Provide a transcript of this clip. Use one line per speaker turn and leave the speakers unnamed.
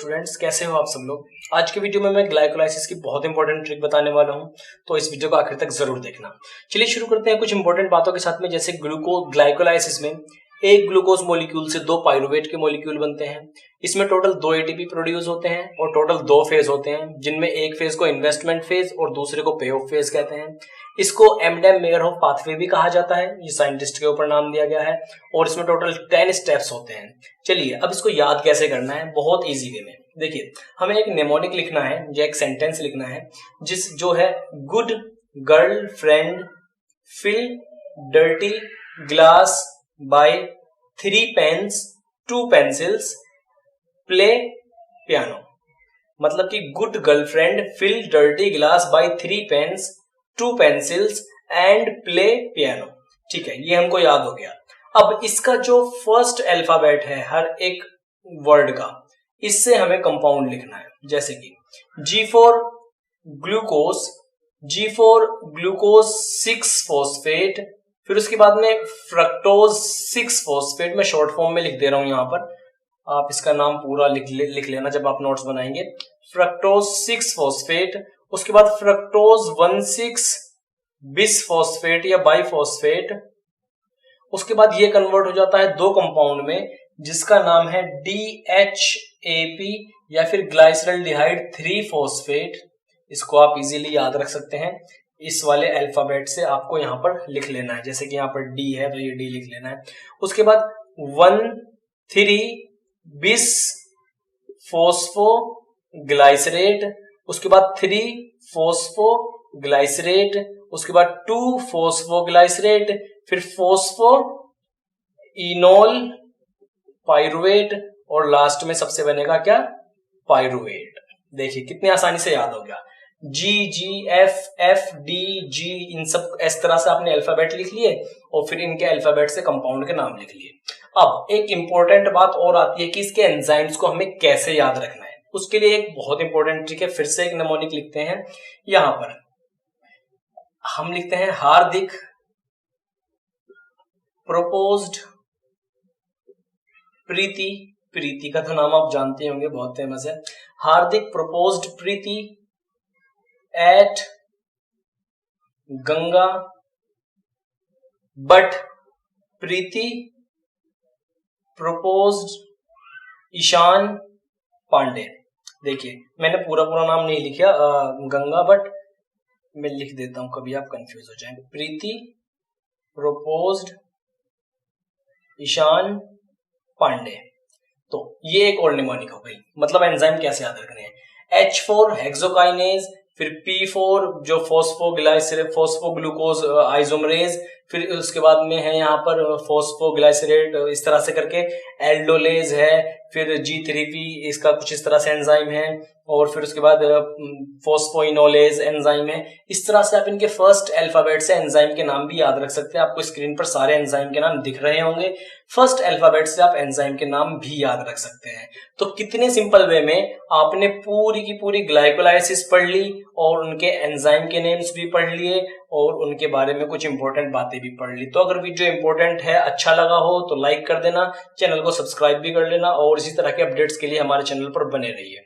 Students, कैसे हो आप सब लोग। आज की वीडियो में मैं ग्लाइकोलाइसिस की बहुत इंपॉर्टेंट ट्रिक बताने वाला हूं, तो इस वीडियो को आखिर तक जरूर देखना। चलिए शुरू करते हैं कुछ इंपॉर्टेंट बातों के साथ में। जैसे ग्लाइकोलाइसिस में एक ग्लूकोज मॉलिक्यूल से दो पाइरुवेट के मॉलिक्यूल बनते हैं। इसमें टोटल 2 एटीपी प्रोड्यूस होते हैं और टोटल 2 फेज होते हैं, जिनमें एक फेज को इन्वेस्टमेंट फेज और दूसरे को पे ऑफ फेज कहते हैं। इसको एमडेम मेयर ऑफ पाथवे भी कहा जाता है, ये साइंटिस्ट के ऊपर नाम दिया गया है। और इसमें टोटल 10 स्टेप्स होते हैं। चलिए अब इसको याद कैसे करना है, बहुत इजी वे में। देखिए, हमें एक नेमोनिक लिखना है या एक सेंटेंस लिखना है जो है good girl friend fill dirty glass buy 3 pens 2 pencils play piano. मतलब कि good girlfriend fill dirty glass buy 3 pens 2 pencils and play piano. ठीक है, ये हमको याद हो गया। अब इसका जो फर्स्ट अल्फाबेट है हर एक वर्ड का, इससे हमें कंपाउंड लिखना है। जैसे कि G for glucose, G for glucose 6 phosphate, फिर उसके बाद में फ्रक्टोज 6 फॉस्फेट। मैं शॉर्ट फॉर्म में लिख दे रहा हूं यहां पर, आप इसका नाम पूरा लिख लेना जब आप नोट्स बनाएंगे। फ्रक्टोज 6 फॉस्फेट, उसके बाद फ्रक्टोज 1,6 बिस फॉस्फेट या बाइफॉस्फेट। उसके बाद ये कन्वर्ट हो जाता है 2 कंपाउंड में, जिसका नाम है DHAP या फिर ग्लाइसरल्डिहाइड 3 फॉस्फेट। इसको आप इजीली याद रख सकते हैं, इस वाले अल्फाबेट से आपको यहाँ पर लिख लेना है। जैसे कि यहाँ पर D है तो ये D लिख लेना है। उसके बाद 1,3 बिस फॉस्फो ग्लाइसरेट, उसके बाद 3 फॉस्फो ग्लाइसरेट, उसके बाद 2 फॉस्फो ग्लाइसरेट, फिर फॉस्फो इनोल पाइरुवेट और लास्ट में सबसे बनेगा क्या, पाइरुवेट। देखिए कितनी आसानी से याद हो गया। GGFFDG, इन सब इस तरह से आपने अल्फाबेट लिख लिए और फिर इनके अल्फाबेट से कंपाउंड के नाम लिख लिए। अब एक इंपॉर्टेंट बात और आती है कि इसके एंजाइम्स को हमें कैसे याद रखना है। उसके लिए एक बहुत इंपॉर्टेंट ट्रिक है। फिर से एक नेमोनिक लिखते हैं। यहां पर हम लिखते हैं हार्दिक प्रपोज्ड प्रीति। प्रीति का तो नाम आप जानते होंगे, बहुत फेमस है। Hardik proposed Preeti at Ganga but Preeti proposed Ishaan Pandey. देखिए मैंने पूरा नाम नहीं लिखा गंगा, बट मैं लिख देता हूं, कभी आप कंफ्यूज हो जाएंगे। प्रीति प्रपोज्ड ईशान पांडे। तो ये एक और निमोनिक हो गई। मतलब एंजाइम कैसे याद रखने हैं। H फॉर हेक्सोकाइनेज, फिर P फॉर जो फॉस्फोग्लूकोज आइसोमरेज, फिर उसके बाद में है यहाँ पर फॉस्फोग्लाइसरेट, इस तरह से करके एल्डोलेज है, फिर G3P इसका कुछ इस तरह से एंजाइम है, और फिर उसके बाद फॉस्फोइनोलेज एंजाइम है। इस तरह से आप इनके फर्स्ट अल्फाबेट से एंजाइम के नाम भी याद रख सकते हैं। आपको स्क्रीन पर सारे एंजाइम के नाम दिख रहे होंगे। फर्स्ट अल्फाबेट से आप एंजाइम के नाम भी याद रख सकते हैं। तो कितने सिंपल वे में आपने पूरी की पूरी ग्लाइकोलाइसिस पढ़ ली और उनके एंजाइम के नेम्स भी पढ़ लिए और उनके बारे में कुछ इंपॉर्टेंट बातें भी पढ़ ली। तो अगर वीडियो इंपॉर्टेंट है, अच्छा लगा हो तो लाइक कर देना, चैनल को सब्सक्राइब भी कर लेना और इसी तरह के अपडेट्स के लिए हमारे चैनल पर बने रहिए।